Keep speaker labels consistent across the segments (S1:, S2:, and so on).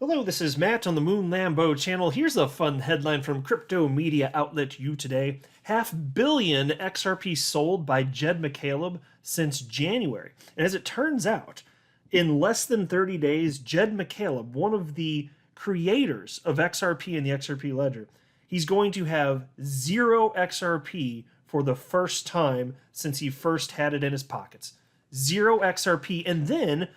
S1: Hello, this is Matt on the Moon Lambo channel. Here's a fun headline from crypto media outlet You Today. 500 million XRP sold by Jed McCaleb since January. And as it turns out, in less than 30 days, Jed McCaleb, one of the creators of XRP and the XRP ledger, he's going to have 0 XRP for the first time since he first had it in his pockets. 0 XRP, and then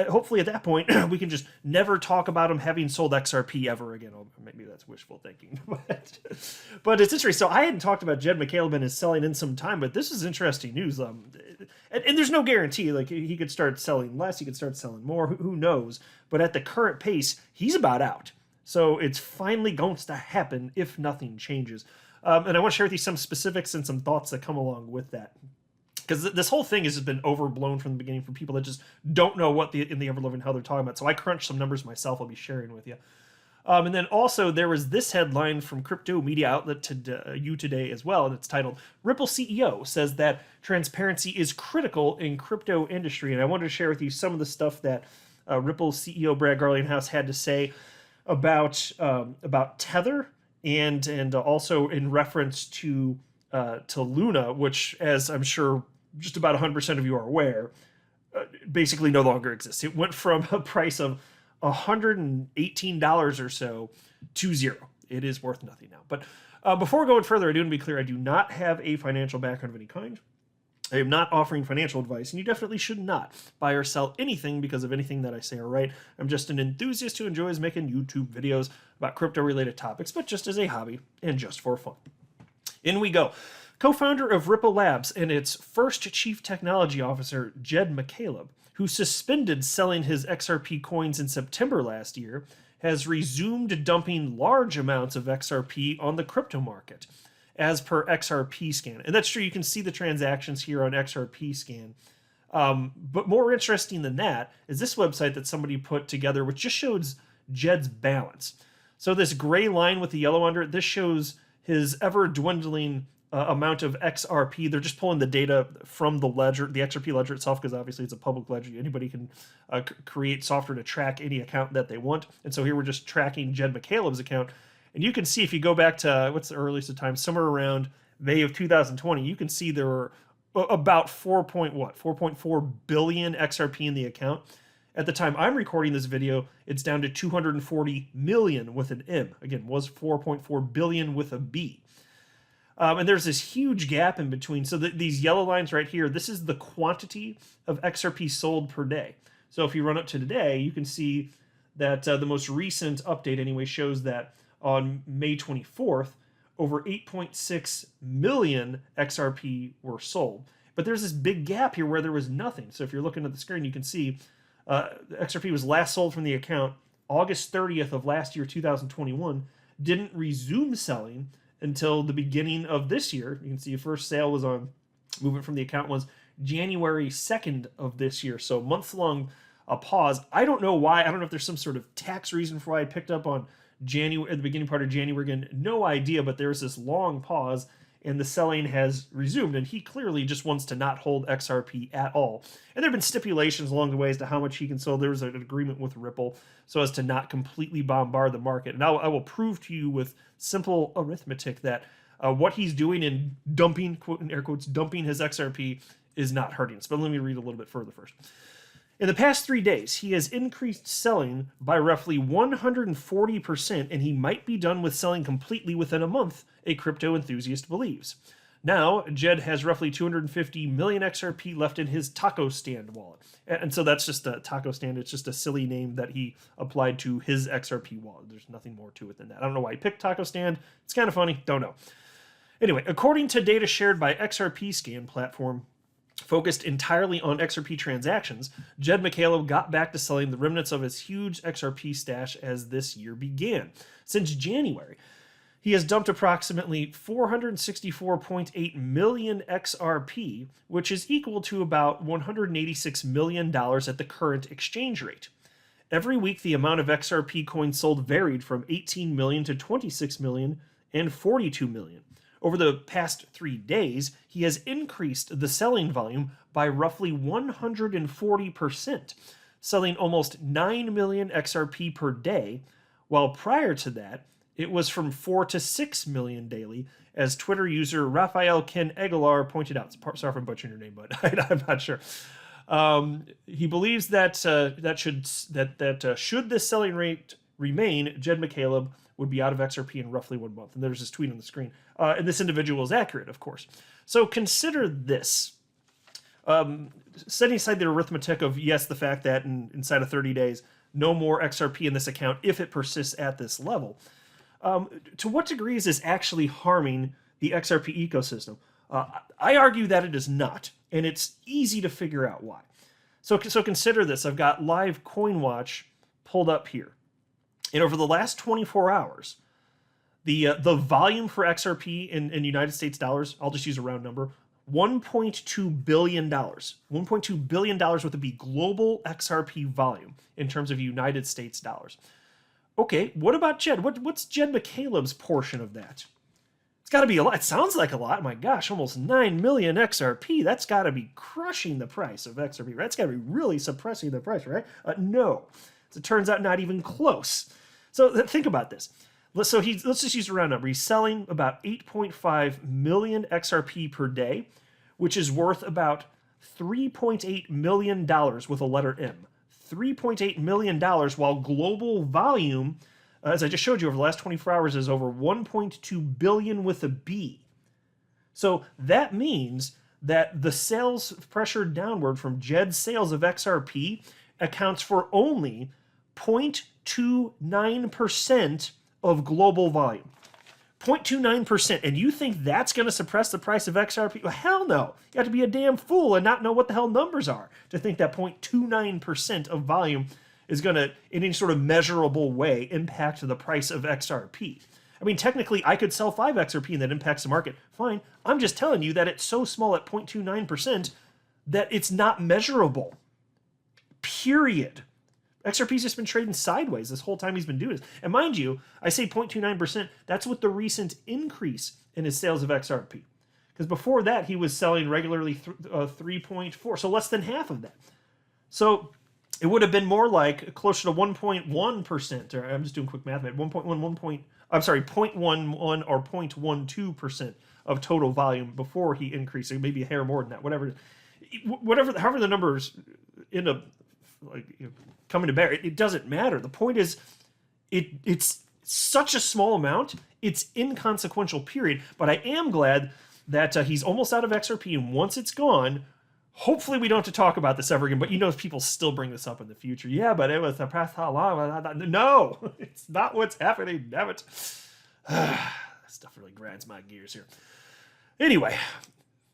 S1: hopefully at that point, we can just never talk about him having sold XRP ever again. Oh, maybe that's wishful thinking. but it's interesting. So I hadn't talked about Jed McCaleb and his selling in some time, but this is interesting news. And there's no guarantee. Like, he could start selling less, he could start selling more. Who knows? But at the current pace, he's about out. So it's finally going to happen if nothing changes. And I want to share with you some specifics and some thoughts that come along with that. Because this whole thing has just been overblown from the beginning for people that just don't know what in the ever-living hell they're talking about. So I crunched some numbers myself I'll be sharing with you. And then also there was this headline from crypto media outlet You Today as well, and it's titled, Ripple CEO says that transparency is critical in crypto industry. And I wanted to share with you some of the stuff that Ripple CEO Brad Garlinghouse had to say about Tether and also in reference to Luna, which, as I'm sure just about 100% of you are aware, basically no longer exists. It went from a price of $118 or so to 0. It is worth nothing now. But before going further, I do want to be clear, I do not have a financial background of any kind. I am not offering financial advice, and you definitely should not buy or sell anything because of anything that I say or write. I'm just an enthusiast who enjoys making YouTube videos about crypto-related topics, but just as a hobby and just for fun. In we go. Co-founder of Ripple Labs and its first chief technology officer, Jed McCaleb, who suspended selling his XRP coins in September last year, has resumed dumping large amounts of XRP on the crypto market, as per XRP Scan. And that's true, you can see the transactions here on XRP Scan. But more interesting than that is this website that somebody put together, which just shows Jed's balance. So this gray line with the yellow under it, this shows his ever-dwindling amount of XRP. They're just pulling the data from the ledger, the XRP ledger itself, because obviously it's a public ledger. Anybody can create software to track any account that they want. And so here we're just tracking Jed McCaleb's account. And you can see if you go back to, what's the earliest of time, somewhere around May of 2020, you can see there were about 4.4 billion XRP in the account. At the time I'm recording this video, it's down to 240 million with an M. Again, was 4.4 billion with a B. And there's this huge gap in between. So these yellow lines right here, this is the quantity of XRP sold per day. So if you run up to today, you can see that the most recent update anyway shows that on May 24th, over 8.6 million XRP were sold. But there's this big gap here where there was nothing. So if you're looking at the screen, you can see XRP was last sold from the account August 30th of last year, 2021, didn't resume selling until the beginning of this year. You can see the first sale was on, movement from the account was January 2nd of this year. So month-long pause. I don't know why. I don't know if there's some sort of tax reason for why I picked up on January, at the beginning part of January. Again, no idea, but there's this long pause and the selling has resumed, and he clearly just wants to not hold XRP at all. And there have been stipulations along the way as to how much he can sell. There was an agreement with Ripple so as to not completely bombard the market. And I will prove to you with simple arithmetic that what he's doing in dumping, quote in air quotes, dumping his XRP is not hurting us. But let me read a little bit further first. In the past 3 days, he has increased selling by roughly 140%, and he might be done with selling completely within a month, a crypto enthusiast believes. Now, Jed has roughly 250 million XRP left in his taco stand wallet. And so that's just a taco stand. It's just a silly name that he applied to his XRP wallet. There's nothing more to it than that. I don't know why he picked taco stand. It's kind of funny. Don't know. Anyway, according to data shared by XRP Scan platform, focused entirely on XRP transactions, Jed McCaleb got back to selling the remnants of his huge XRP stash as this year began. Since January, he has dumped approximately 464.8 million XRP, which is equal to about $186 million at the current exchange rate. Every week, the amount of XRP coins sold varied from 18 million to 26 million and 42 million. Over the past 3 days, he has increased the selling volume by roughly 140%. selling almost 9 million XRP per day, while prior to that, it was from 4 to 6 million daily, as Twitter user Raphael Ken Aguilar pointed out. Sorry if I'm butchering your name, but I'm not sure. He believes that should this selling rate remain, Jed McCaleb would be out of XRP in roughly 1 month. And there's this tweet on the screen. And this individual is accurate, of course. So consider this. Setting aside the arithmetic of, yes, the fact that inside of 30 days, no more XRP in this account if it persists at this level. To what degree is this actually harming the XRP ecosystem? I argue that it is not, and it's easy to figure out why. So consider this. I've got live CoinWatch pulled up here. And over the last 24 hours, the volume for XRP in United States dollars, I'll just use a round number, $1.2 billion. $1.2 billion worth of the global XRP volume in terms of United States dollars. Okay, what about Jed? What's Jed McCaleb's portion of that? It's got to be a lot. It sounds like a lot. My gosh, almost 9 million XRP. That's got to be crushing the price of XRP, right? That's got to be really suppressing the price, right? No. As it turns out, not even close. So think about this. Let's just use a round number. He's selling about 8.5 million XRP per day, which is worth about $3.8 million with a letter M. $3.8 million, while global volume, as I just showed you over the last 24 hours, is over 1.2 billion with a B. So that means that the sales pressure downward from Jed's sales of XRP accounts for only 0.29% of global volume. 0.29%. And you think that's going to suppress the price of XRP? Well, hell no. You have to be a damn fool and not know what the hell numbers are to think that 0.29% of volume is going to, in any sort of measurable way, impact the price of XRP. I mean, technically, I could sell 5 XRP and that impacts the market. Fine. I'm just telling you that it's so small at 0.29% that it's not measurable. Period. XRP's just been trading sideways this whole time he's been doing this. And mind you, I say 0.29%, that's with the recent increase in his sales of XRP. Because before that, he was selling regularly 3.4, so less than half of that. So it would have been more like closer to 1.1%, or I'm just doing quick math, 0.11 or 0.12% of total volume before he increased. So maybe a hair more than that, however the numbers end up coming to bear, it doesn't matter. The point is, it's such a small amount, it's inconsequential, period. But I am glad that he's almost out of XRP, and once it's gone, hopefully we don't have to talk about this ever again. But people still bring this up in the future. Yeah, but it was the past how long? No, it's not what's happening. Damn it. That stuff really grinds my gears here. Anyway,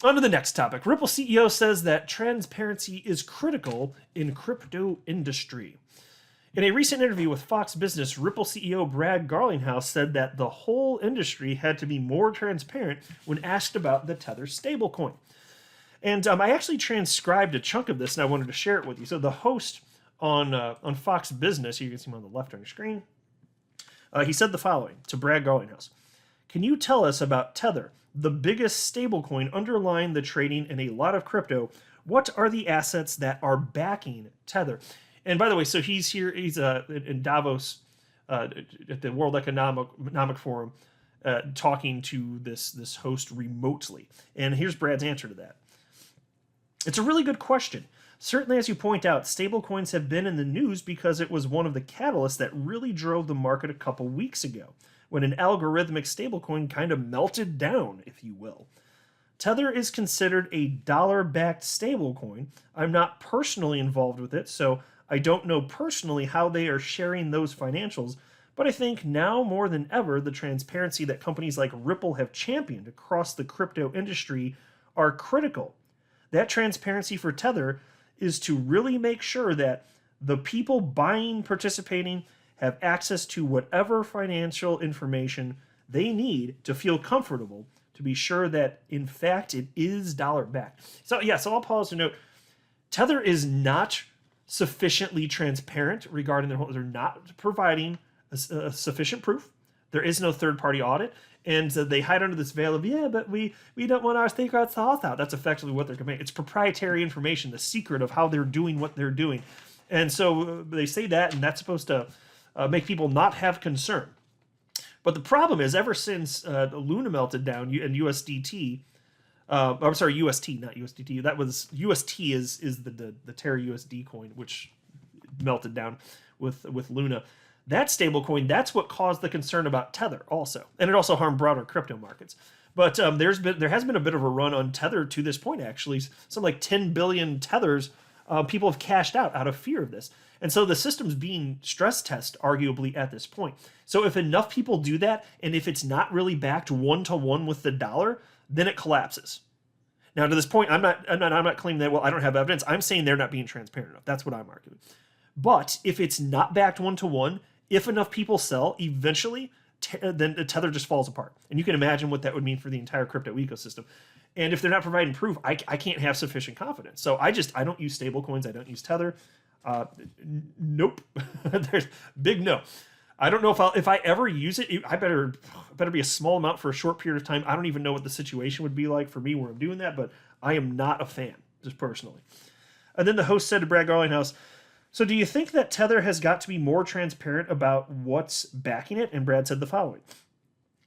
S1: on to the next topic. Ripple CEO says that transparency is critical in crypto industry. In a recent interview with Fox Business, Ripple CEO Brad Garlinghouse said that the whole industry had to be more transparent when asked about the Tether stablecoin. And I actually transcribed a chunk of this, and I wanted to share it with you. So the host on Fox Business, you can see him on the left on your screen, he said the following to Brad Garlinghouse. Can you tell us about Tether, the biggest stablecoin underlying the trading in a lot of crypto? What are the assets that are backing Tether? And by the way, so he's here, he's in Davos at the World Economic Forum talking to this host remotely. And here's Brad's answer to that. It's a really good question. Certainly, as you point out, stablecoins have been in the news because it was one of the catalysts that really drove the market a couple weeks ago, when an algorithmic stablecoin kind of melted down, if you will. Tether is considered a dollar-backed stablecoin. I'm not personally involved with it, so I don't know personally how they are sharing those financials, but I think now more than ever, the transparency that companies like Ripple have championed across the crypto industry are critical. That transparency for Tether is to really make sure that the people buying, participating, have access to whatever financial information they need to feel comfortable to be sure that, in fact, it is dollar-backed. So I'll pause to note, Tether is not sufficiently transparent regarding their whole, they're not providing a sufficient proof. There is no third-party audit, and they hide under this veil of, but we don't want our secret sauce out. That's effectively what they're complaining. It's proprietary information, the secret of how they're doing what they're doing. And so they say that, and that's supposed to make people not have concern. But the problem is, ever since Luna melted down and USDT, I'm sorry, UST, not USDT. That was UST is the Terra USD coin, which melted down with Luna. That stable coin, that's what caused the concern about Tether also, and it also harmed broader crypto markets. But there has been a bit of a run on Tether to this point. Actually, some like 10 billion tethers people have cashed out of fear of this. And so the system's being stress tested, arguably, at this point. So if enough people do that, and if it's not really backed one-to-one with the dollar, then it collapses. Now, to this point, I'm not claiming that, well, I don't have evidence. I'm saying they're not being transparent enough. That's what I'm arguing. But if it's not backed one-to-one, if enough people sell, eventually, then the Tether just falls apart. And you can imagine what that would mean for the entire crypto ecosystem. And if they're not providing proof, I can't have sufficient confidence. So I don't use stable coins. I don't use Tether. Nope. There's big no. I don't know if I ever use it. I better be a small amount for a short period of time. I don't even know what the situation would be like for me where I'm doing that, but I am not a fan, just personally. And then the host said to Brad Garlinghouse, so do you think that Tether has got to be more transparent about what's backing it? And Brad said the following.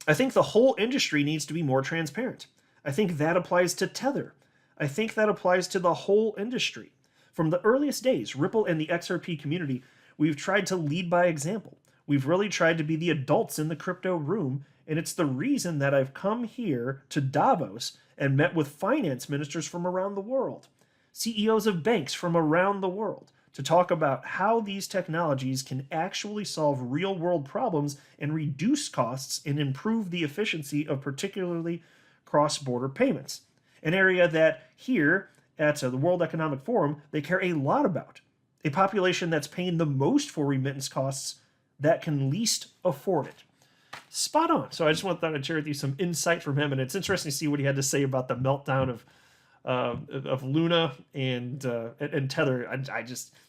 S1: I think the whole industry needs to be more transparent. I think that applies to Tether. I think that applies to the whole industry. From the earliest days, Ripple and the XRP community, we've tried to lead by example. We've really tried to be the adults in the crypto room, and it's the reason that I've come here to Davos and met with finance ministers from around the world, CEOs of banks from around the world, to talk about how these technologies can actually solve real-world problems and reduce costs and improve the efficiency of particularly cross-border payments, an area that here at the World Economic Forum they care a lot about, a population that's paying the most for remittance costs that can least afford it. Spot on. So I just thought I'd share with you some insight from him, and it's interesting to see what he had to say about the meltdown of Luna and Tether.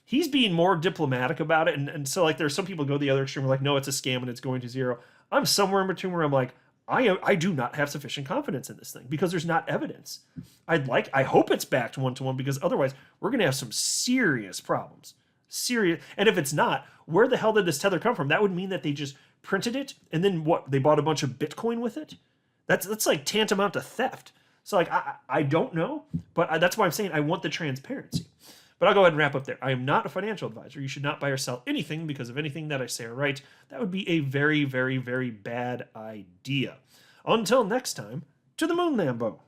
S1: He's being more diplomatic about it, and so like there's some people go the other extreme, like no, it's a scam and it's going to zero. I'm somewhere in between where I'm like, I do not have sufficient confidence in this thing because there's not evidence. I hope it's backed one-to-one, because otherwise we're going to have some serious problems. Serious. And if it's not, where the hell did this Tether come from? That would mean that they just printed it and then what? They bought a bunch of Bitcoin with it? That's like tantamount to theft. So like I don't know, but that's why I'm saying I want the transparency. But I'll go ahead and wrap up there. I am not a financial advisor. You should not buy or sell anything because of anything that I say or write. That would be a very, very, very bad idea. Until next time, to the moon, Lambo.